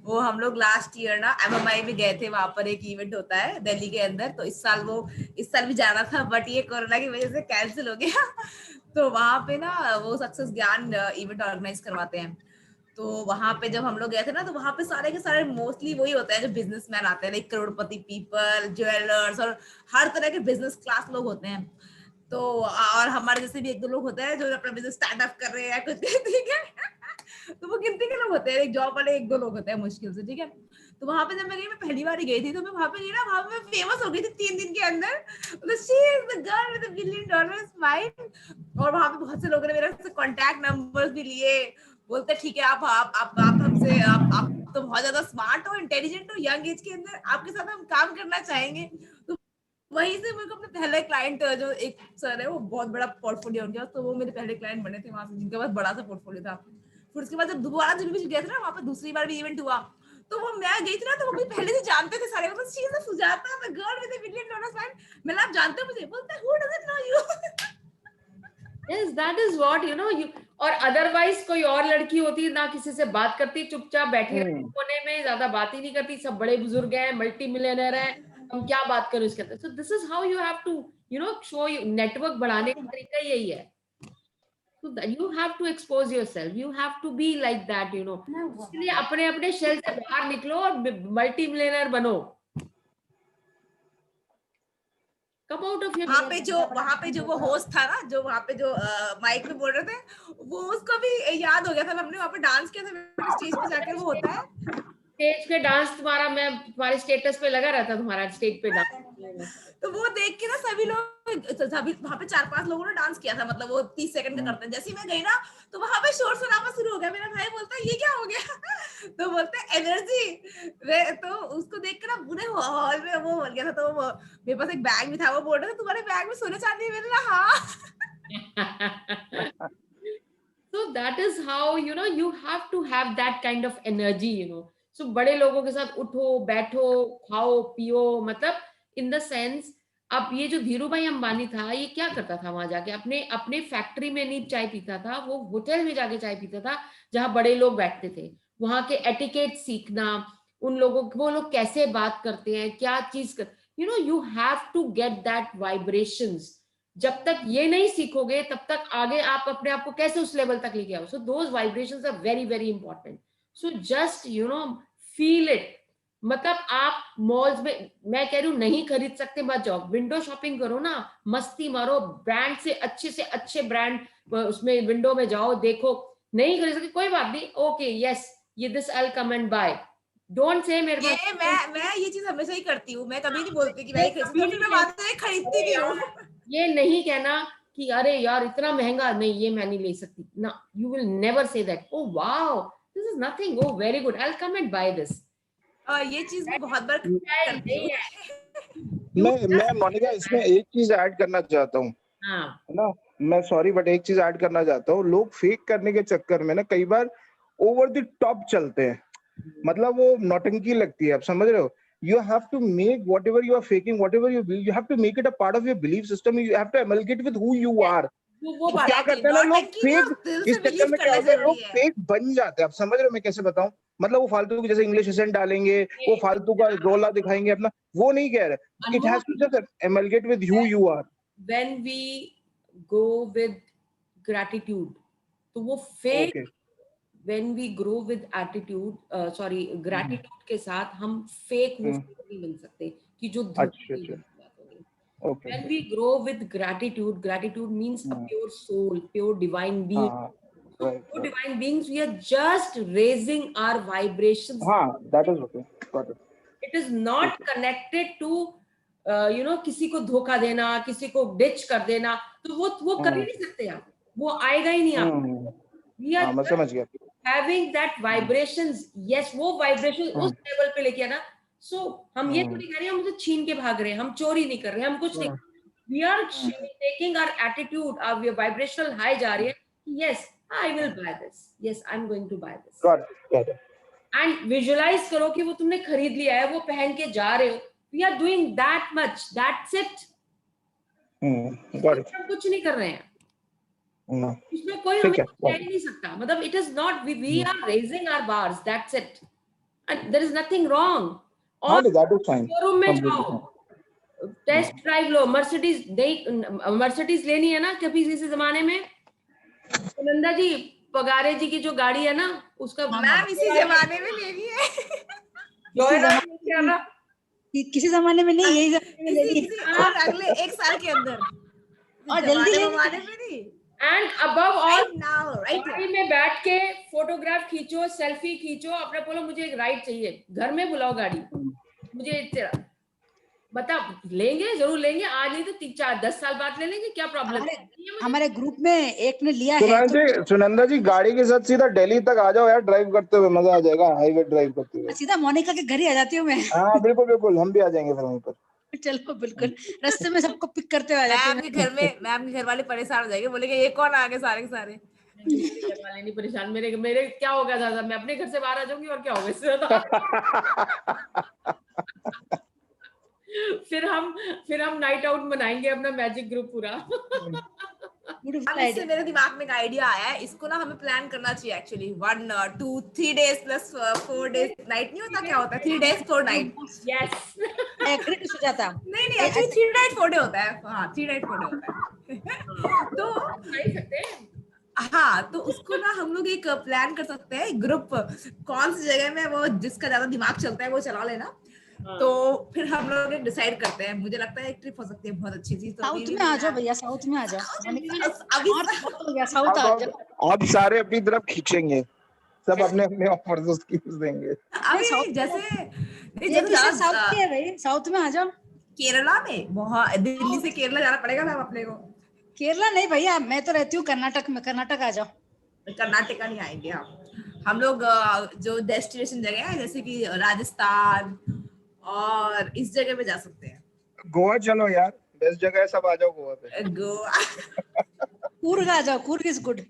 वो हम लोग लास्ट ईयर ना MMI में गए थे, वहां पर एक इवेंट होता है दिल्ली के अंदर, तो इस साल भी जाना था, बट ये कोरोना की वजह से कैंसिल हो गया। तो वहां पे ना वो सक्सेस ज्ञान इवेंट ऑर्गेनाइज करवाते हैं। तो वहां पे जब हम लोग गए थे ना, तो वहां पे सारे के सारे मोस्टली वही होते हैं जो बिजनेसमैन आते हैं, लाइक करोड़पति पीपल, ज्वेलर्स, और हर तरह के बिजनेस क्लास लोग होते हैं। तो और हमारे जैसे भी 1-2 लोग होते हैं जो अपना बिजनेस स्टार्टअप कर रहे हैं कुछ, ठीक है। तो वो गिनती के लोग होते हैं, एक जॉब वाले 1-2 लोग होते हैं मुश्किल से, ठीक है। तो वहां पे जब मैं पहली बार गई थी, तो मैं वहां पे गई ना, वहां पे फेमस हो गई थी 3 दिन के अंदर, मतलब she is the girl with the $1 billion smile. और वहां पे बहुत से लोगों ने मेरे से कांटेक्ट नंबर्स भी लिए, बोलते ठीक है आप हमसे, आप तो बहुत ज्यादा स्मार्ट हो, इंटेलिजेंट हो, यंग एज के अंदर, आपके साथ हम काम करना चाहेंगे। तो वहीं से मेरे को अपने पहले क्लाइंट, जो एक सर है, वो बहुत बड़ा पोर्टफोलियो उनके पास, तो वो मेरे पहले क्लाइंट बने थे वहां से, जिनके पास बड़ा सा पोर्टफोलियो था। फिर उसके बाद जब दोबारा जब भी गए थे ना, वहां पे दूसरी बार भी इवेंट हुआ, तो वो मैं गई थी ना, तो वो मुझे पहले से जानते थे सारे, मतलब she is a Sujata, the girl with the $1 billion smile. मतलब आप जानते हो मुझे, बोलते हैं who doesn't know you. Yes, that is what, you know, you, और अदरवाइज कोई और लड़की होती ना, किसी से बात करती, चुपचाप बैठी रहती कोने में, ज्यादा बात ही नहीं करती, सब बड़े बुजुर्ग हैं, मल्टी मिलियनर हैं, हम क्या बात करें उसके अंदर। So this is how you have to, you know, show network बढ़ाने का तरीका यही है। So that you have to expose yourself, you have to be like that, you know, इसलिए अपने अपने शेल से बाहर निकलो और मल्टी मिलियनर बनो। Come out of your वहां पे जो वो होस्ट था ना, जो वहां पे जो माइक पे बोल रहे थे, वो उसको भी याद हो गया था, हमने वहां पे डांस किया था स्टेज पे जाकर, वो होता है स्टेज पे डांस तुम्हारा, मैं तुम्हारे स्टेटस पे लगा रहता तुम्हारा स्टेज पे डांस। तो वो देख के ना सभी लोग, सभी वहां पे 4-5 लोगों ने डांस किया था, मतलब वो 30 सेकंड का करते हैं। जैसे ही मैं गई ना, तो वहां पे शोर शराबा शुरू हो गया। मेरा भाई बोलता है ये क्या हो गया, तो बोलते हैं एनर्जी। तो उसको देख के ना पूरे हॉल में वो बोल गया था। तो वो मेरे पास एक बैग भी था, वो बोल रहा था तुम्हारे बैग में सोने चांदी है, मैंने हाँ। So that is how, you know, you have to have that kind of energy, you know. So बड़े लोगों के साथ उठो, बैठो, खाओ, पियो, मतलब in the sense, अब ये जो धीरू भाई अंबानी था, ये क्या करता था वहां जाके, अपने फैक्ट्री में नहीं चाय पीता था, वो होटल में जाके चाय पीता था जहां बड़े लोग बैठते थे। वहां के एटिकेट सीखना, उन लोगों, वो लोग कैसे बात करते हैं, क्या चीज कर, you know, you have to get that vibrations. जब तक ये नहीं सीखोगे, तब तक आगे आप अपने आप को कैसे उस लेवल तक लेके आओ। So those vibrations are very very important. So just, you know, feel it, मतलब आप मॉल्स में, मैं कह रही हूँ नहीं खरीद सकते मत जाओ, विंडो शॉपिंग करो ना, मस्ती मारो, ब्रांड से अच्छे ब्रांड उसमें विंडो में जाओ, देखो। नहीं खरीद सकते कोई बात नहीं, ओके यस ये this I will come and buy, don't say मेरे पास। ये मैं ये चीज हमेशा ही करती हूँ, मैं कभी नहीं बोलती कि मैं ये ये खरीद कभी सकती हूँ, नहीं फिर मैं बाद में खरीदती नहीं हूँ। ये नहीं कहना कि अरे यार इतना महंगा, नहीं ये मैं नहीं ले सकती ना, you will never say that oh wow this is nothing, oh very good I will come and buy this. ये चीज मैं बहुत बार करती हूँ। मैं मोनिका इसमें एक चीज ऐड करना चाहता हूँ, है ना, मैं सॉरी बट एक चीज ऐड करना चाहता हूँ। लोग फेक करने के चक्कर में ना कई बार ओवर द टॉप चलते हैं, मतलब वो नौटंकी लगती है, आप समझ रहे हो। You have to make whatever you are faking, whatever you have to make it a part of your belief system. You have to amalgate with who you are. वो तो क्या करते हैं ना लोग फेक, इस चक्कर में क्या होता है लोग फेक बन जाते हैं, आप समझ रहे हो मैं कैसे बताऊं। मतलब वो फालतू की जैसे इंग्लिश एसेंट डालेंगे, वो फालतू का रोला दिखाएंगे अपना, वो नहीं कह रहे। It has to just amalgate with who you are. When we go with gratitude, तो वो fake, when we grow with attitude, gratitude के साथ हम फेक वो नहीं बन सकते कि जो when we grow with gratitude, gratitude means a pure soul, pure divine being. So pure divine beings, we are just raising our vibrations. That is okay. Got it. It is not connected to किसी को धोखा देना, किसी को ditch कर देना, तो वो कर ही नहीं सकते आप, वो आएगा ही नहीं आप। We are मैं समझ गया। having that vibrations, yes वो vibration उस लेवल पे लेके आना। So हम ये थोड़ी कह रहे हैं हम तो छीन के भाग रहे हैं, हम चोरी नहीं कर रहे हैं, हम कुछ नहीं, we are taking our attitude, our vibrational high जा रही है, yes I will buy this, yes I'm going to buy this, got it. and visualize करो कि वो तुमने खरीद लिया है, वो पहन के जा रहे हो, we are doing that much, that's it. Got it. हम कुछ नहीं कर रहे हैं, इसमें कोई हमें कह ही नहीं सकता, मतलब it is not, we are raising our bars, that's it, and there is nothing wrong. और शोरूम में जाओ, टेस्ट ड्राइव लो, मर्सिडीज लेनी है ना कभी इसी जमाने में, सुनंदा जी पगारे जी की जो गाड़ी है ना उसका मैम इसी जमाने में लेनी है, किसी जमाने में नहीं, यही जमाने में लेनी है, और अगले 1 साल के अंदर, और जल्दी जमाने में नहीं। एंड अबव ऑल राइट गाड़ी में बैठ के फोटोग्राफ खींचो, सेल्फी खींचो, अपने बोलो मुझे एक राइड चाहिए, घर में बुलाओ गाड़ी, मुझे बता, लेंगे जरूर लेंगे, आज नहीं तो 3-4-10 साल बाद ले लेंगे, क्या प्रॉब्लम है। हमारे ग्रुप में एक ने लिया है। सुनंदा जी गाड़ी के साथ सीधा दिल्ली तक आ जाओ यार, ड्राइव करते हुए मजा आ जाएगा, हाईवे ड्राइव करते हुए। सीधा मोनिका के घर ही आ जाती हूँ मैं। हाँ बिल्कुल बिल्कुल, हम भी आ जाएंगे फिर वहीं पर। चलो बिल्कुल, रास्ते में सबको पिक करते हुए आ जाते हैं। घर में मैम के घर वाले परेशान हो जाएंगे, बोलेंगे ये कौन आ गए सारे के सारे। घर वाले नहीं परेशान, मेरे क्या होगा दादा, मैं अपने घर से बाहर आ जाऊंगी और क्या होगा इससे ज्यादा। फिर हम नाइट आउट मनाएंगे अपना मैजिक ग्रुप पूरा। इससे मेरे दिमाग में एक आइडिया आया है, इसको ना हमें प्लान करना चाहिए actually, 1 2 3 days plus 4 days night नहीं होता, क्या होता है 3 days 4 nights। Yes agree Sujata, नहीं एक्चुअली 3 night 4 day होता है, हाँ 3 night 4 day होता है। तो नहीं सकते, हाँ तो उसको ना हम लोग एक प्लान कर सकते हैं, ग्रुप कौन सी जगह में वो जिसका ज्यादा दिमाग चलता है वो चला लेना, तो फिर हम लोग डिसाइड करते हैं। मुझे लगता है एक ट्रिप हो सकती है बहुत अच्छी चीज। तो साउथ में आ जाओ भैया, साउथ में आ जाओ, अभी साउथ आ जाओ, अब सारे अपनी तरफ खींचेंगे, सब अपने अपने ऑफर्स देंगे। अभी जैसे साउथ में है भाई, साउथ में आ जाओ। केरला में बहुत, दिल्ली से केरला जाना पड़ेगा मैम अपने को। केरला नहीं भैया, मैं तो रहती हूँ कर्नाटक में, कर्नाटक आ जाओ। कर्नाटका नहीं आएंगे हम लोग जो डेस्टिनेशन जगह है जैसे कि राजस्थान और इस जगह पे जा सकते हैं। गोवा चलो यार, बेस्ट जगह है, सब आ जाओ गोवा पे। गोवा कूर्ग आ जाओ, कूर्ग इज गुड।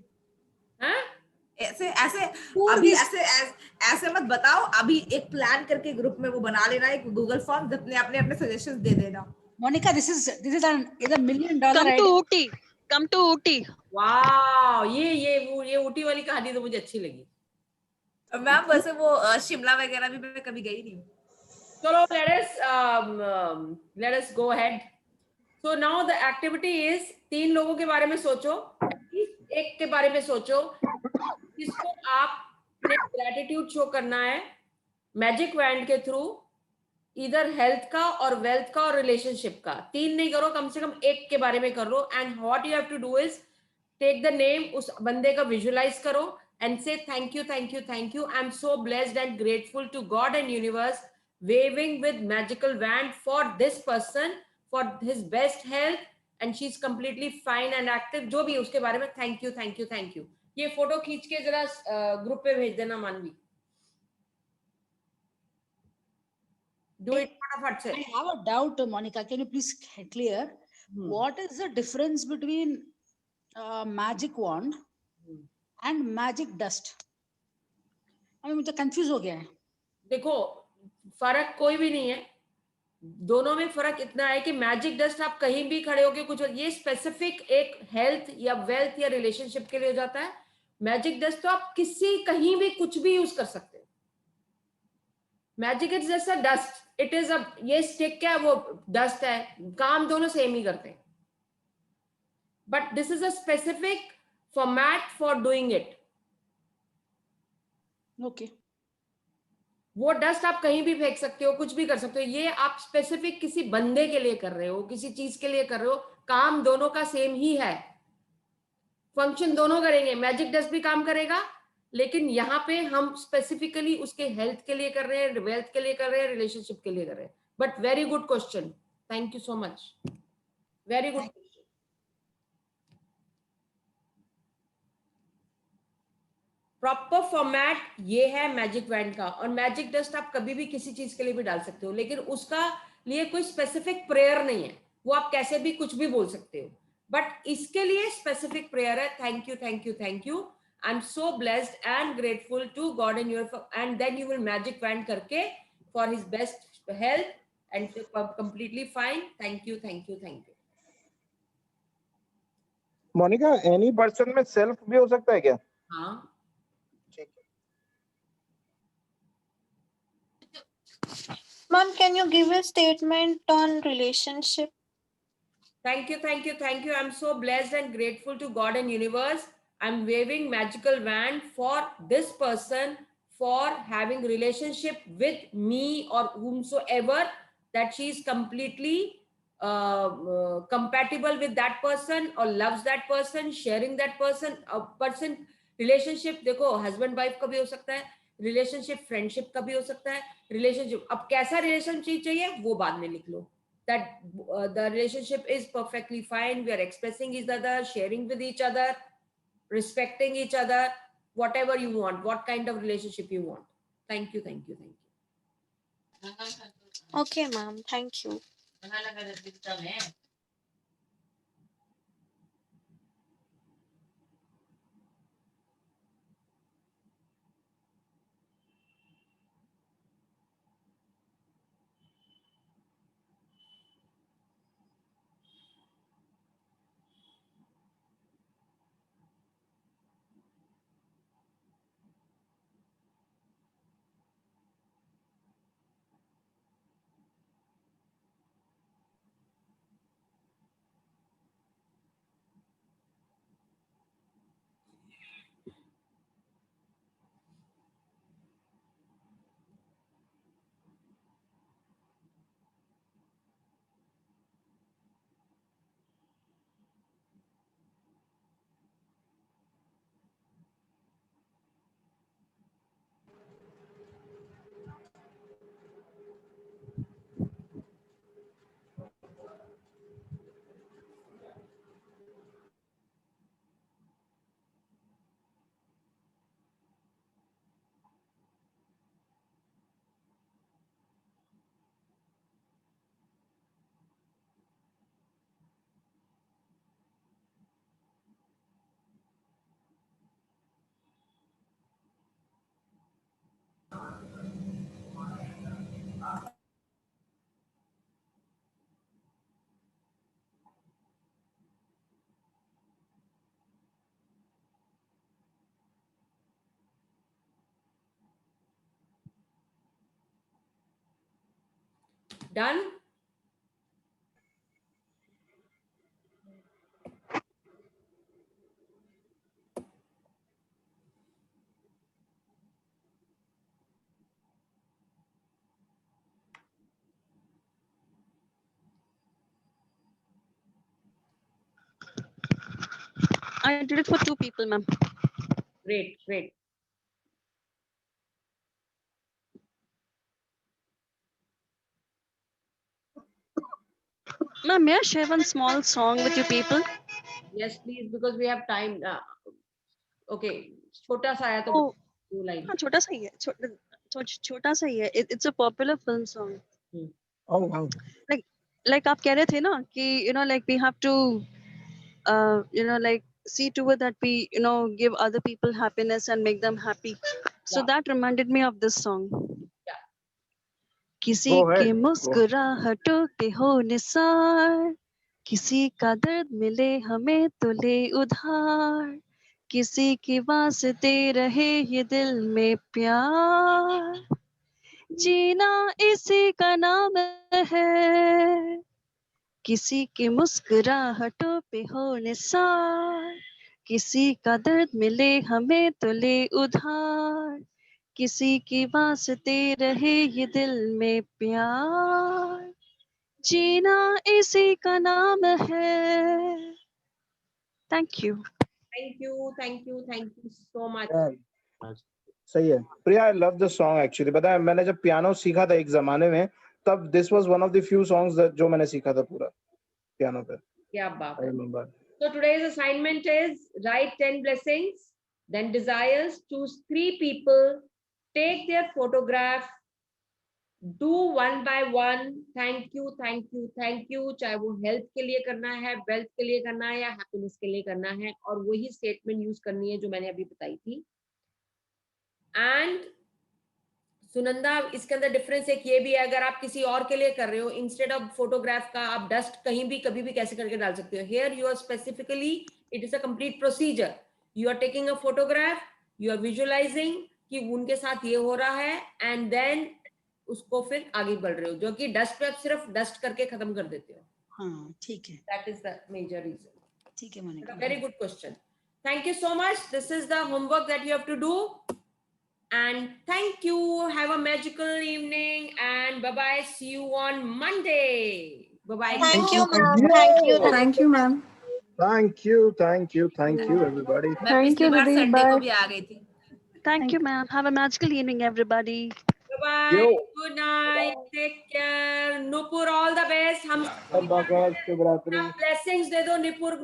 ऐसे अभी ऐसे मत बताओ, अभी एक प्लान करके ग्रुप में वो बना लेना, एक गूगल फॉर्म, अपने सजेशंस दे देना। Monika this is $1 million come to Ooty। Wow, ये ऊटी वाली कहानी तो मुझे अच्छी लगी मैम। वैसे वो शिमला वगैरह भी मैं कभी गई नहीं। चलो let us go ahead. So now the activity is 3 लोगों के बारे में सोचो, एक के बारे में सोचो जिसको आप ग्रेटिट्यूड शो करना है, मैजिक वैंड के थ्रू इधर हेल्थ का और वेल्थ का और रिलेशनशिप का, 3 नहीं करो, कम से कम एक के बारे में कर लो. And what you have to do is take the name, उस बंदे का विजुअलाइज करो and say thank you, thank you, thank you. I'm so blessed and grateful to God and universe, waving with magical wand for this person, for his best health, and she's completely fine and active. जो भी उसके बारे में thank you, thank you, thank you. ये photo खींच के जरा group पे भेज देना मानवी. Do it फटाफट से. I have a doubt, Monica. Can you please clear what is the difference between magic wand and magic dust? अभी मुझे कंफ्यूज हो गया है. देखो फर्क कोई भी नहीं है, दोनों में फर्क इतना है कि मैजिक डस्ट आप कहीं भी खड़े होके कुछ, ये स्पेसिफिक एक हेल्थ या वेल्थ या रिलेशनशिप के लिए हो जाता है. मैजिक डस्ट तो आप किसी कहीं भी कुछ भी यूज कर सकते हो. Magic is just a dust, it is अ, ये स्टिक क्या है, वो डस्ट है, काम दोनों सेम ही करते हैं. But this is a specific format for doing it. Okay. वो डस्ट आप कहीं भी फेंक सकते हो, कुछ भी कर सकते हो. ये आप स्पेसिफिक किसी बंदे के लिए कर रहे हो, किसी चीज के लिए कर रहे हो, काम दोनों का सेम ही है, फंक्शन दोनों करेंगे. मैजिक डस्ट भी काम करेगा, लेकिन यहाँ पे हम स्पेसिफिकली उसके हेल्थ के लिए कर रहे हैं, वेल्थ के लिए कर रहे हैं, रिलेशनशिप के लिए कर रहे हैं. But very good question, thank you so much, very good. Proper format ये है मैजिक वैंड का. और मैजिक डस्ट आप कभी भी किसी चीज के लिए भी डाल सकते हो, लेकिन उसका लिए कोई स्पेसिफिक प्रेयर नहीं है, वो आप कैसे भी कुछ भी बोल सकते हो. बट इसके लिए स्पेसिफिक प्रेयर है, thank you, thank you, thank you, I am so blessed and grateful to God and your, and then you will magic wand करके for his best health and completely fine. Thank you, thank you, thank you. Monika, any person में self भी हो सकता है क्या? हाँ. Mom, can you give a statement on relationship? Thank you, thank you, thank you. I'm so blessed and grateful to God and universe. I'm waving magical wand for this person for having relationship with me or whomsoever, that she is completely compatible with that person or loves that person, sharing that person. A person relationship देखो husband wife का भी हो सकता है, relationship friendship का भी हो सकता है, relationship अब कैसा relationship चाहिए वो बाद में लिख लो. That the relationship is perfectly fine, we are expressing each other, sharing with each other, respecting each other, whatever you want, what kind of relationship you want. Thank you, thank you, thank you. Okay, ma'am. Thank you. Done? I did it for 2 people, ma'am. Great, great. Ma'am, may I share one small song with you people? Yes, please, because we have time. Okay, छोटा सा आया तो Oh, 2 line. हाँ, छोटा सा ही है, छोटा सा ही है. It's a popular film song. Oh wow. Like आप कह रहे थे ना कि you know like we have to you know like see to it that we you know give other people happiness and make them happy. So Yeah. that reminded me of this song. Yeah. किसी Go के ahead. मुस्कुराहटों के हो निसार, किसी का दर्द मिले हमें तो ले उधार, किसी की वास्ते रहे ये दिल में प्यार, जीना इसी का नाम है, किसी की मुस्कुराहटों पे हो निसार, किसी का दर्द मिले हमें तो ले उधार, किसी की वास्ते रहे ये दिल में प्यार, जीना इसी का नाम है. Thank you. Thank you so much. Yeah. सही है Priya. I love the song actually. पता है मैंने जब पियानो सीखा था एक जमाने में, तब this was one of the few songs जो मैंने सीखा था पूरा पियानो पे. क्या बात आई है. Remember. So today's assignment is write 10 blessings, then desires, choose 3 people, take their photograph, do one by one, thank you, चाहे वो हेल्थ के लिए करना है, वेल्थ के लिए करना है या हैप्पीनेस के लिए करना है, और वही स्टेटमेंट यूज करनी है जो मैंने अभी बताई थी. एंड सुनंदा, इसके अंदर डिफरेंस एक ये भी है, अगर आप किसी और के लिए कर रहे हो, इंस्टेड ऑफ फोटोग्राफ का आप डस्ट कहीं भी कभी भी कैसे करके डाल सकते हो. Here you are specifically, it is a complete procedure. You are taking a photograph, you are visualising कि उनके साथ ये हो रहा है, एंड देन उसको फिर आगे बढ़ रहे हो, जो कि डस्ट पे आप सिर्फ डस्ट करके खत्म कर देते हो. हाँ ठीक है. That is the major reason. ठीक है Monika. Very good question. Thank you so much. This is the homework that you have to do. And thank you. Have a magical evening. And bye-bye. See you on Monday. Bye-bye. Thank you, ma'am. Yeah. Thank you. Thank you, ma'am. Thank you everybody. मैं पिछली बार Sunday को भी आ गई थी. Thank you, ma'am. Have a magical evening, everybody. Bye-bye. Yo. Good night. Take care. Nupur, all the best. हम blessings दे दो.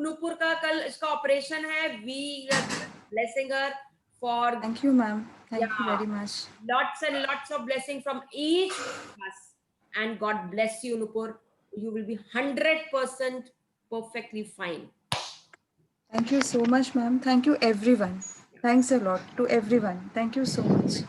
Nupur का कल इसका ऑपरेशन है. We are blessing her for. Thank you, ma'am. Thank you very much. Lots and lots of blessing from each of us. And God bless you, Nupur. You will be 100% perfectly fine. Thank you so much, ma'am. Thank you, everyone. Thanks a lot to everyone. Thank you so much.